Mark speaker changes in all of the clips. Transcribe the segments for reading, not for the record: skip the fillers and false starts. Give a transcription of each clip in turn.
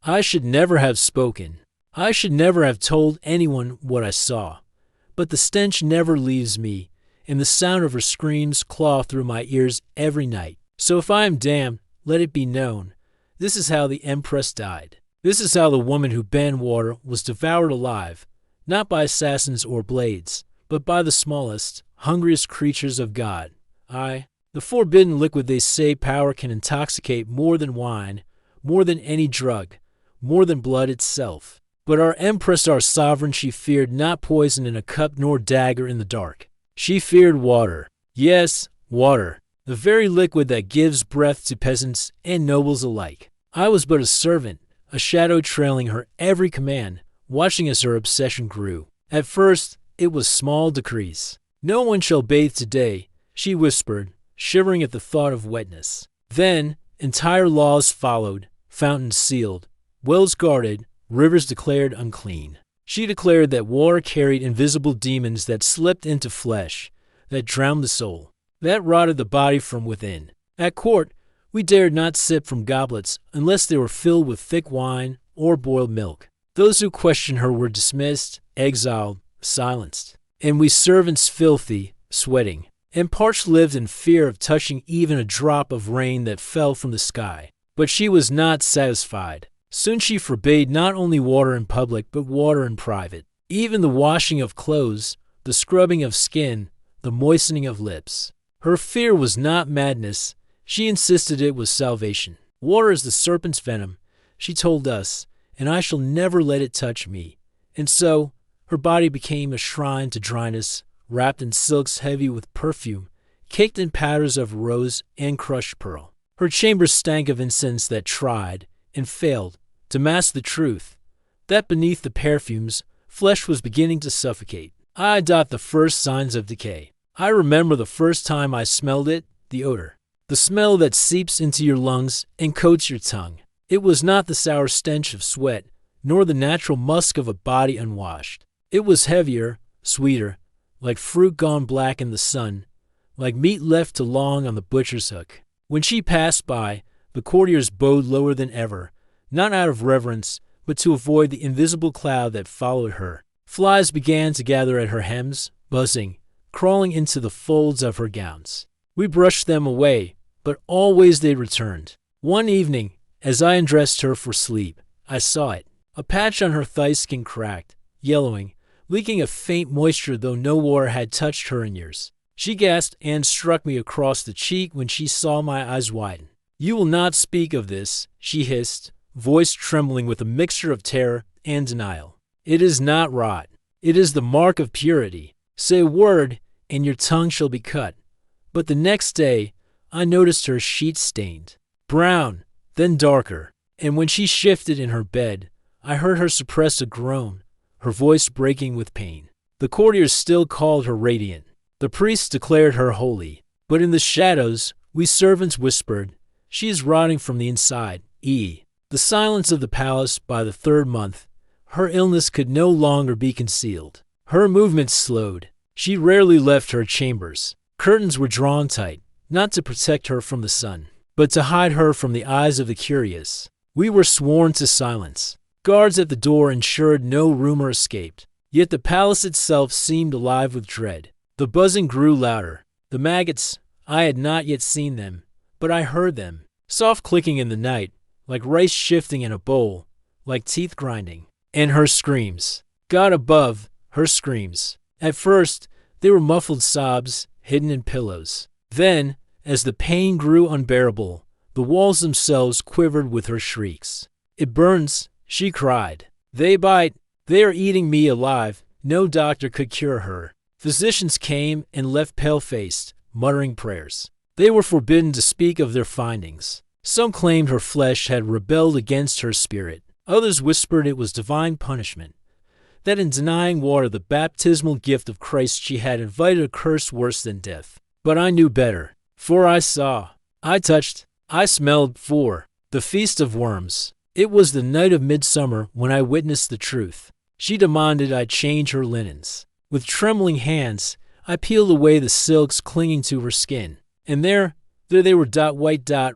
Speaker 1: I should never have spoken. I should never have told anyone what I saw. But the stench never leaves me, and the sound of her screams claw through my ears every night. So if I am damned, let it be known. This is how the Empress died. This is how the woman who banned water was devoured alive, not by assassins or blades, but by the smallest, hungriest creatures of God. The forbidden liquid they say power can intoxicate more than wine, more than any drug, more than blood itself. But our Empress, our sovereign, she feared not poison in a cup nor dagger in the dark. She feared water. Yes, water, the very liquid that gives breath to peasants and nobles alike. I was but a servant, a shadow trailing her every command, watching as her obsession grew. At first, it was small decrees. No one shall bathe today, she whispered, shivering at the thought of wetness. Then, entire laws followed, fountains sealed, wells guarded, rivers declared unclean. She declared that water carried invisible demons that slipped into flesh, that drowned the soul, that rotted the body from within. At court, we dared not sip from goblets unless they were filled with thick wine or boiled milk. Those who questioned her were dismissed, exiled, silenced. And we servants filthy, sweating, and parched lived in fear of touching even a drop of rain that fell from the sky. But she was not satisfied. Soon she forbade not only water in public, but water in private. Even the washing of clothes, the scrubbing of skin, the moistening of lips. Her fear was not madness. She insisted it was salvation. Water is the serpent's venom, she told us, and I shall never let it touch me. And so, her body became a shrine to dryness, wrapped in silks heavy with perfume, caked in powders of rose and crushed pearl. Her chamber stank of incense that tried, and failed, to mask the truth, that beneath the perfumes, flesh was beginning to suffocate. I adopt the first signs of decay. I remember the first time I smelled it, the odor. The smell that seeps into your lungs and coats your tongue. It was not the sour stench of sweat, nor the natural musk of a body unwashed. It was heavier, sweeter, like fruit gone black in the sun, like meat left too long on the butcher's hook. When she passed by, the courtiers bowed lower than ever, not out of reverence, but to avoid the invisible cloud that followed her. Flies began to gather at her hems, buzzing, crawling into the folds of her gowns. We brushed them away, but always they returned. One evening, as I undressed her for sleep, I saw it. A patch on her thigh skin cracked, yellowing, leaking a faint moisture though no water had touched her in years. She gasped and struck me across the cheek when she saw my eyes widen. "You will not speak of this," she hissed, voice trembling with a mixture of terror and denial. "It is not rot. It is the mark of purity. Say a word, and your tongue shall be cut." But the next day, I noticed her sheets stained, brown, then darker, and when she shifted in her bed, I heard her suppress a groan, her voice breaking with pain. The courtiers still called her radiant. The priests declared her holy. But in the shadows, we servants whispered, "She is rotting from the inside." The silence of the palace by the third month, her illness could no longer be concealed. Her movements slowed. She rarely left her chambers. Curtains were drawn tight, not to protect her from the sun, but to hide her from the eyes of the curious. We were sworn to silence. Guards at the door ensured no rumor escaped. Yet the palace itself seemed alive with dread. The buzzing grew louder. The maggots, I had not yet seen them, but I heard them, soft clicking in the night, like rice shifting in a bowl, like teeth grinding. And her screams. God above, her screams. At first, they were muffled sobs, hidden in pillows. Then, as the pain grew unbearable, the walls themselves quivered with her shrieks. "It burns," she cried. "They bite. They are eating me alive." No doctor could cure her. Physicians came and left pale-faced, muttering prayers. They were forbidden to speak of their findings. Some claimed her flesh had rebelled against her spirit. Others whispered it was divine punishment, that in denying water the baptismal gift of Christ she had invited a curse worse than death. But I knew better, for I saw, I touched, I smelled, for the feast of worms. It was the night of midsummer when I witnessed the truth. She demanded I change her linens. With trembling hands, I peeled away the silks clinging to her skin, and there they were,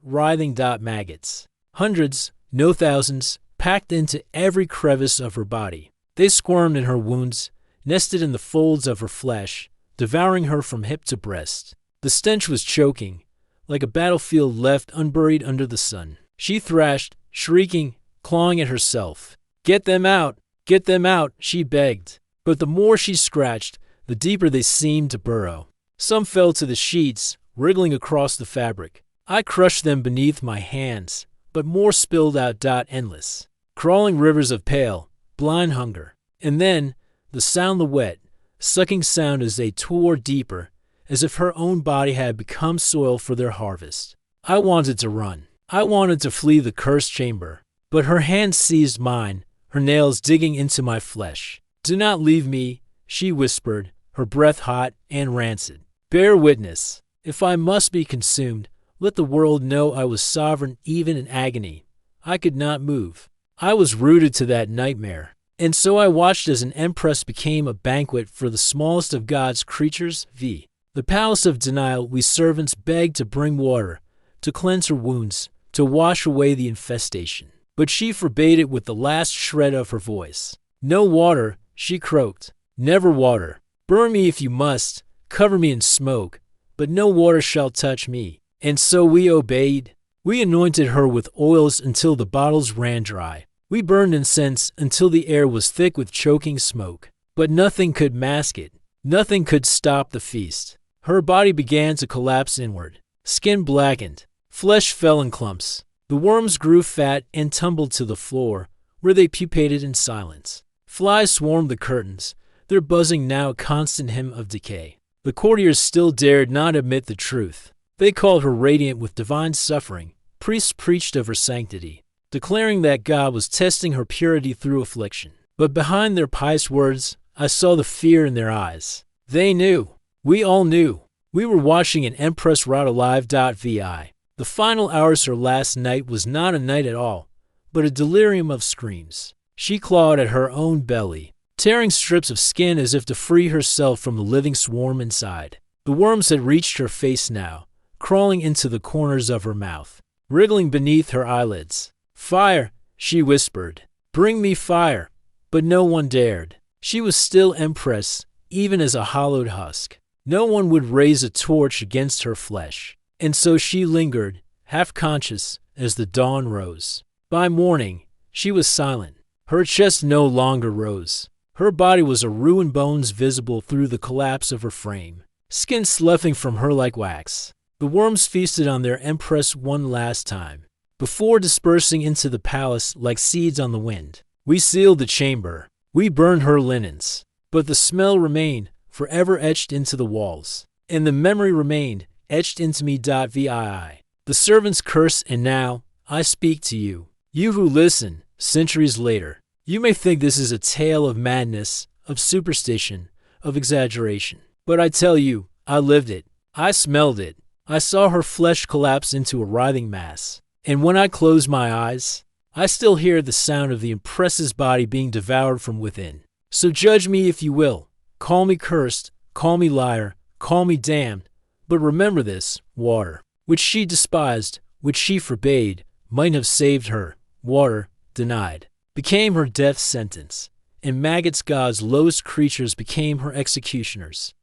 Speaker 1: writhing maggots. Hundreds, no thousands, packed into every crevice of her body. They squirmed in her wounds, nested in the folds of her flesh, devouring her from hip to breast. The stench was choking, like a battlefield left unburied under the sun. She thrashed, shrieking, clawing at herself. "Get them out! Get them out!" she begged. But the more she scratched, the deeper they seemed to burrow. Some fell to the sheets, wriggling across the fabric. I crushed them beneath my hands, but more spilled out endless, crawling rivers of pale, blind hunger. And then, the sound the wet, sucking sound as they tore deeper, as if her own body had become soil for their harvest. I wanted to run. I wanted to flee the cursed chamber. But her hand seized mine, her nails digging into my flesh. "Do not leave me," she whispered, her breath hot and rancid. "Bear witness. If I must be consumed, let the world know I was sovereign even in agony. I could not move. I was rooted to that nightmare. And so I watched as an empress became a banquet for the smallest of God's creatures, the palace of denial. We servants begged to bring water, to cleanse her wounds, to wash away the infestation. But she forbade it with the last shred of her voice. "No water," she croaked. "Never water. Burn me if you must, cover me in smoke, but no water shall touch me." And so we obeyed. We anointed her with oils until the bottles ran dry. We burned incense until the air was thick with choking smoke. But nothing could mask it. Nothing could stop the feast. Her body began to collapse inward. Skin blackened. Flesh fell in clumps. The worms grew fat and tumbled to the floor, where they pupated in silence. Flies swarmed the curtains, their buzzing now a constant hymn of decay. The courtiers still dared not admit the truth. They called her radiant with divine suffering. Priests preached of her sanctity, declaring that God was testing her purity through affliction. But behind their pious words, I saw the fear in their eyes. They knew. We all knew. We were watching an Empress rot alive. Vi. The final hours her last night was not a night at all, but a delirium of screams. She clawed at her own belly, tearing strips of skin as if to free herself from the living swarm inside. The worms had reached her face now, crawling into the corners of her mouth, wriggling beneath her eyelids. "Fire," she whispered. "Bring me fire." But no one dared. She was still Empress, even as a hollowed husk. No one would raise a torch against her flesh. And so she lingered, half-conscious, as the dawn rose. By morning, she was silent. Her chest no longer rose. Her body was a ruined bones visible through the collapse of her frame, skin sloughing from her like wax. The worms feasted on their Empress one last time, before dispersing into the palace like seeds on the wind. We sealed the chamber. We burned her linens. But the smell remained, forever etched into the walls. And the memory remained, etched into me. Vi. The servants curse, and now I speak to you. You who listen, centuries later. You may think this is a tale of madness, of superstition, of exaggeration. But I tell you, I lived it. I smelled it. I saw her flesh collapse into a writhing mass. And when I close my eyes, I still hear the sound of the Empress's body being devoured from within. So judge me if you will. Call me cursed, call me liar, call me damned. But remember this, water, which she despised, which she forbade, might have saved her. Water, denied, became her death sentence. And Maggots, God's lowest creatures, became her executioners.